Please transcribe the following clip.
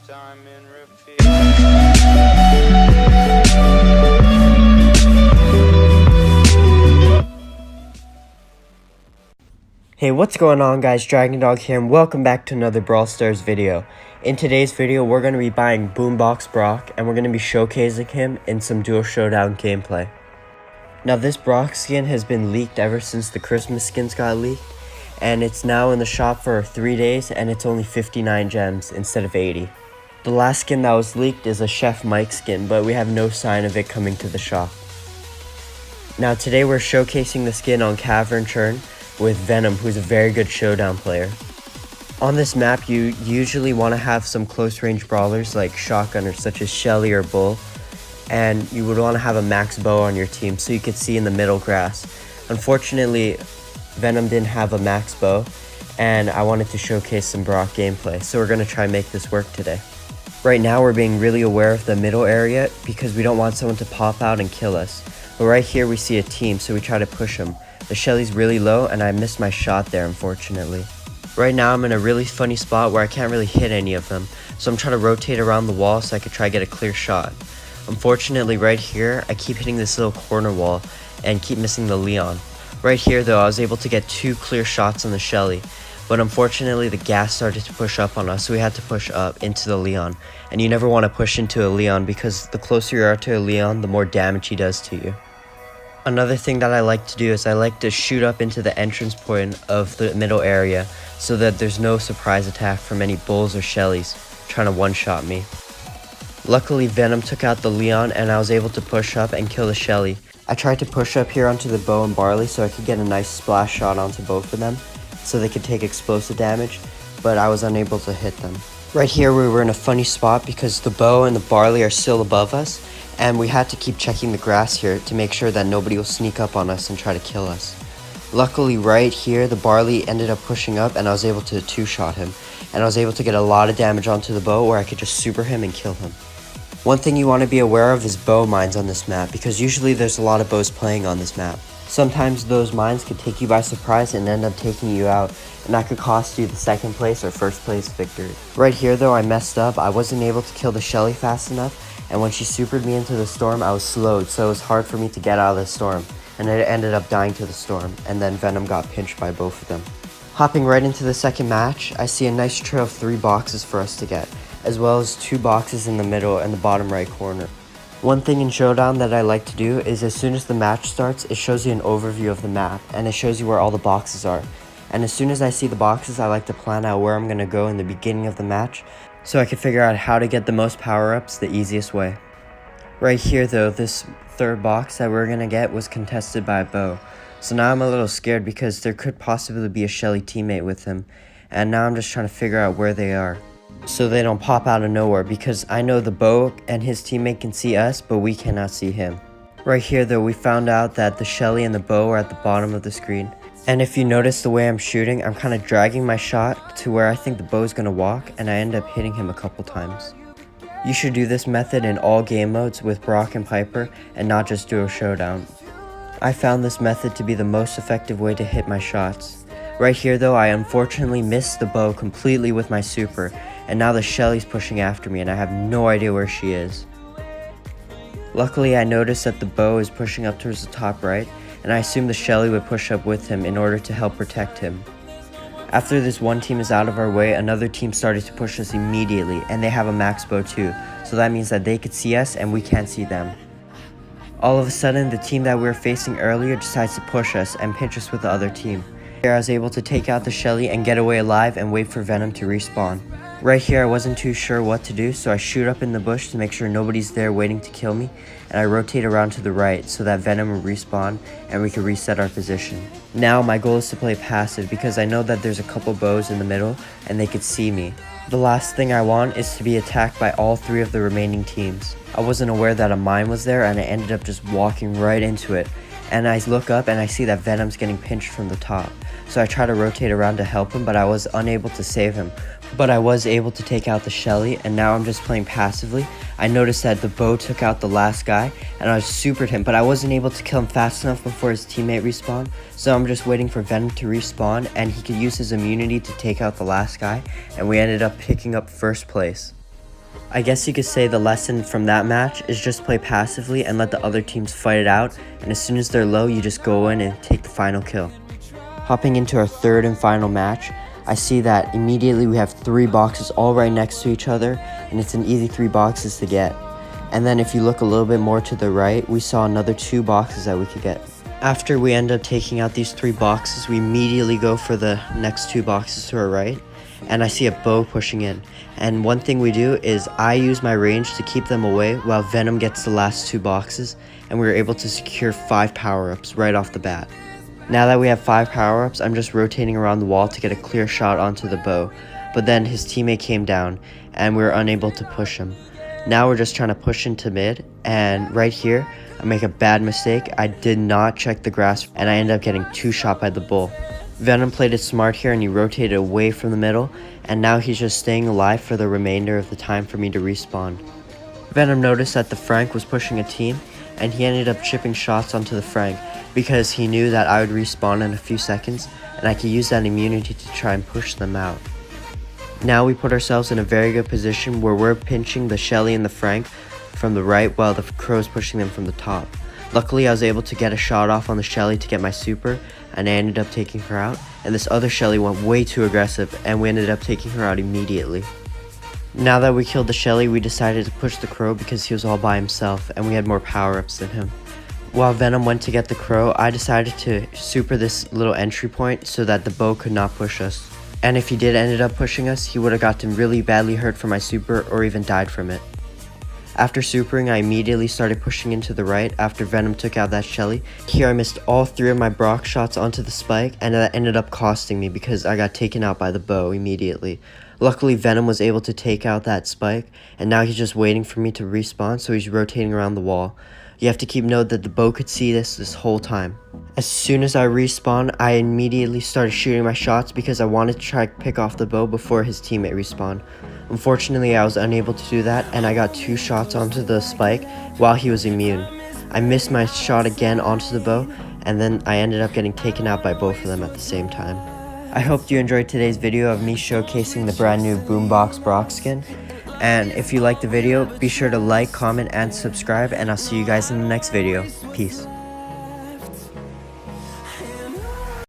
time and repeat. Hey, what's going on guys, Dragon Dog here and welcome back to another Brawl Stars video. In today's video, we're going to be buying Boombox Brock and we're going to be showcasing him in some Duo Showdown gameplay. Now this Brock skin has been leaked ever since the Christmas skins got leaked, and it's now in the shop for 3 days and it's only 59 gems instead of 80. The last skin that was leaked is a Chef Mike skin, but we have no sign of it coming to the shop. Now today we're showcasing the skin on Cavern Churn with Venom, who's a very good Showdown player. On this map, you usually want to have some close range brawlers like shotgunners such as Shelly or Bull, and you would want to have a max bow on your team so you could see in the middle grass. Unfortunately, Venom didn't have a max bow, and I wanted to showcase some Brock gameplay, so we're going to try and make this work today. Right now, we're being really aware of the middle area because we don't want someone to pop out and kill us. But right here, we see a team, so we try to push them. The Shelly's really low and I missed my shot there, unfortunately. Right now I'm in a really funny spot where I can't really hit any of them, so I'm trying to rotate around the wall so I could try to get a clear shot. Unfortunately right here, I keep hitting this little corner wall and keep missing the Leon. Right here though, I was able to get 2 clear shots on the Shelly, but unfortunately the gas started to push up on us, so we had to push up into the Leon. And you never want to push into a Leon because the closer you are to a Leon, the more damage he does to you. Another thing that I like to do is I like to shoot up into the entrance point of the middle area so that there's no surprise attack from any Bulls or Shellys trying to one-shot me. Luckily Venom took out the Leon and I was able to push up and kill the Shelly. I tried to push up here onto the Bow and Barley so I could get a nice splash shot onto both of them so they could take explosive damage, but I was unable to hit them. Right here we were in a funny spot because the Bow and the Barley are still above us, and we had to keep checking the grass here to make sure that nobody will sneak up on us and try to kill us. Luckily right here the Barley ended up pushing up and I was able to 2-shot him, and I was able to get a lot of damage onto the Bow where I could just super him and kill him. One thing you want to be aware of is bow mines on this map, because usually there's a lot of bows playing on this map. Sometimes those mines could take you by surprise and end up taking you out, and that could cost you the 2nd place or 1st place victory. Right here though I messed up. I wasn't able to kill the Shelly fast enough, and when she supered me into the storm I was slowed, so it was hard for me to get out of the storm, and I ended up dying to the storm, and then Venom got pinched by both of them. Hopping right into the 2nd match, I see a nice trail of 3 boxes for us to get, as well as 2 boxes in the middle and the bottom right corner. One thing in Showdown that I like to do is as soon as the match starts, it shows you an overview of the map, and it shows you where all the boxes are. And as soon as I see the boxes, I like to plan out where I'm going to go in the beginning of the match, so I can figure out how to get the most power-ups the easiest way. Right here though, this 3rd box that we're going to get was contested by a Bow. So now I'm a little scared because there could possibly be a Shelly teammate with him, and now I'm just trying to figure out where they are so they don't pop out of nowhere, because I know the Bow and his teammate can see us, but we cannot see him. Right here though, we found out that the Shelly and the Bow are at the bottom of the screen. And if you notice the way I'm shooting, I'm kind of dragging my shot to where I think the Bow's going to walk, and I end up hitting him a couple times. You should do this method in all game modes with Brock and Piper, and not just Duo Showdown. I found this method to be the most effective way to hit my shots. Right here though, I unfortunately missed the Bow completely with my super, and now the Shelly's pushing after me and I have no idea where she is. Luckily I noticed that the Bow is pushing up towards the top right, and I assumed the Shelly would push up with him in order to help protect him. After this one team is out of our way, another team started to push us immediately, and they have a max bow too, so that means that they could see us and we can't see them. All of a sudden, the team that we were facing earlier decides to push us and pinch us with the other team. Here I was able to take out the Shelly and get away alive and wait for Venom to respawn. Right here I wasn't too sure what to do, so I shoot up in the bush to make sure nobody's there waiting to kill me, and I rotate around to the right so that Venom will respawn and we can reset our position. Now my goal is to play passive because I know that there's a couple bows in the middle and they could see me. The last thing I want is to be attacked by all 3 of the remaining teams. I wasn't aware that a mine was there, and I ended up just walking right into it, and I look up and I see that Venom's getting pinched from the top. So I try to rotate around to help him, but I was unable to save him. But I was able to take out the Shelly, and now I'm just playing passively. I noticed that the Bow took out the last guy, and I supered him, but I wasn't able to kill him fast enough before his teammate respawned. So I'm just waiting for Venom to respawn, and he could use his immunity to take out the last guy, and we ended up picking up 1st place. I guess you could say the lesson from that match is just play passively and let the other teams fight it out, and as soon as they're low, you just go in and take the final kill. Hopping into our third and final match, I see that immediately we have 3 boxes all right next to each other, and it's an easy 3 boxes to get. And then if you look a little bit more to the right, we saw another 2 boxes that we could get. After we end up taking out these 3 boxes, we immediately go for the next 2 boxes to our right, and I see a bow pushing in. And one thing we do is I use my range to keep them away while Venom gets the last 2 boxes, and we were able to secure 5 power-ups right off the bat. Now that we have 5 power-ups, I'm just rotating around the wall to get a clear shot onto the bow, but then his teammate came down, and we were unable to push him. Now we're just trying to push into mid, and right here, I make a bad mistake. I did not check the grass, and I end up getting 2-shot by the bull. Venom played it smart here, and he rotated away from the middle, and now he's just staying alive for the remainder of the time for me to respawn. Venom noticed that the Frank was pushing a team, and he ended up chipping shots onto the Frank because he knew that I would respawn in a few seconds, and I could use that immunity to try and push them out. Now we put ourselves in a very good position where we're pinching the Shelly and the Frank from the right while the Crow's pushing them from the top. Luckily, I was able to get a shot off on the Shelly to get my super, and I ended up taking her out, and this other Shelly went way too aggressive, and we ended up taking her out immediately. Now that we killed the Shelly, we decided to push the Crow because he was all by himself, and we had more power-ups than him. While Venom went to get the Crow, I decided to super this little entry point so that the bow could not push us. And if he did ended up pushing us, he would have gotten really badly hurt from my super or even died from it. After supering, I immediately started pushing into the right after Venom took out that Shelly. Here I missed all 3 of my Brock shots onto the spike, and that ended up costing me because I got taken out by the bow immediately. Luckily, Venom was able to take out that spike, and now he's just waiting for me to respawn, so he's rotating around the wall. You have to keep note that the bow could see this whole time. As soon as I respawned, I immediately started shooting my shots because I wanted to try to pick off the bow before his teammate respawned. Unfortunately, I was unable to do that, and I got 2 shots onto the spike while he was immune. I missed my shot again onto the bow, and then I ended up getting taken out by both of them at the same time. I hope you enjoyed today's video of me showcasing the brand new Boombox Brock skin. And if you liked the video, be sure to like, comment, and subscribe, and I'll see you guys in the next video. Peace.